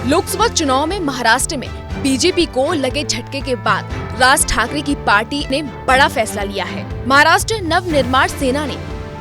लोकसभा चुनाव में महाराष्ट्र में बीजेपी को लगे झटके के बाद राज ठाकरे की पार्टी ने बड़ा फैसला लिया है। महाराष्ट्र नव निर्माण सेना ने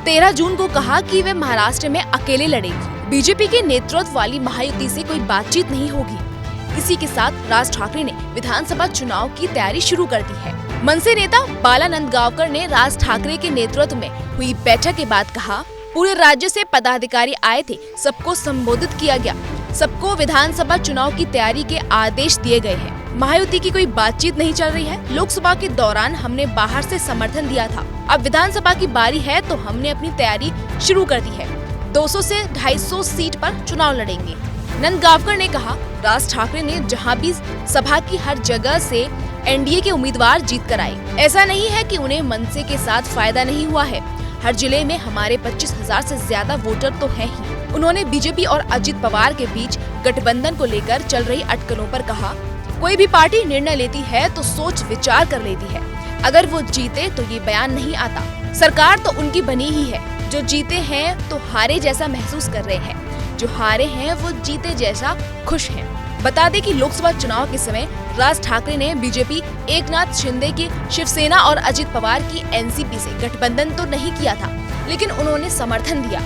13 जून को कहा कि वे महाराष्ट्र में अकेले लड़ेगी। बीजेपी के नेतृत्व वाली महायुति से कोई बातचीत नहीं होगी। इसी के साथ राज ठाकरे ने विधानसभा चुनाव की तैयारी शुरू कर दी है। मनसे नेता बाला नंदगावकर ने राज ठाकरे के नेतृत्व में हुई बैठक के बाद कहा, पूरे राज्य से पदाधिकारी आए थे, सबको संबोधित किया गया, सबको विधानसभा चुनाव की तैयारी के आदेश दिए गए हैं। महायुति की कोई बातचीत नहीं चल रही है। लोकसभा के दौरान हमने बाहर से समर्थन दिया था, अब विधानसभा की बारी है तो हमने अपनी तैयारी शुरू कर दी है। 200 से 250 सीट पर चुनाव लड़ेंगे। नंदगावकर ने कहा, राज ठाकरे ने जहां भी सभा की हर जगह से एनडीए के उम्मीदवार जीत कर आए। ऐसा नहीं है कि उन्हें मनसे के साथ फायदा नहीं हुआ है। हर जिले में हमारे 25,000 से ज्यादा वोटर तो हैं ही। उन्होंने बीजेपी और अजित पवार के बीच गठबंधन को लेकर चल रही अटकलों पर कहा, कोई भी पार्टी निर्णय लेती है तो सोच विचार कर लेती है। अगर वो जीते तो ये बयान नहीं आता। सरकार तो उनकी बनी ही है। जो जीते हैं तो हारे जैसा महसूस कर रहे हैं, जो हारे हैं वो जीते जैसा खुश हैं। बता दें कि लोकसभा चुनाव के समय राज ठाकरे ने बीजेपी एकनाथ शिंदे की शिवसेना और अजित पवार की एनसीपी से गठबंधन तो नहीं किया था, लेकिन उन्होंने समर्थन दिया।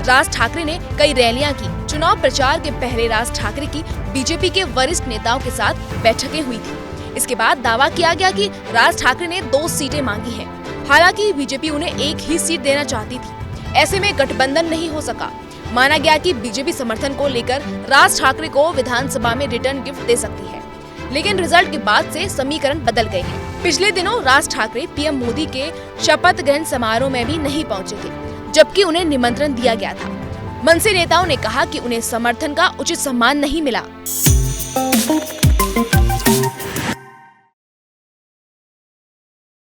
राज ठाकरे ने कई रैलियां की। चुनाव प्रचार के पहले राज ठाकरे की बीजेपी के वरिष्ठ नेताओं के साथ बैठकें हुई थी। इसके बाद दावा किया गया कि राज ठाकरे ने 2 सीटें मांगी हैं। हालांकि बीजेपी उन्हें 1 ही सीट देना चाहती थी। ऐसे में गठबंधन नहीं हो सका। माना गया कि बीजेपी समर्थन को लेकर राज ठाकरे को विधानसभा में रिटर्न गिफ्ट दे सकती है, लेकिन रिजल्ट के बाद से समीकरण बदल गए हैं। पिछले दिनों राज ठाकरे पीएम मोदी के शपथ ग्रहण समारोह में भी नहीं पहुंचे थे, जबकि उन्हें निमंत्रण दिया गया था। मनसे नेताओं ने कहा कि उन्हें समर्थन का उचित सम्मान नहीं मिला।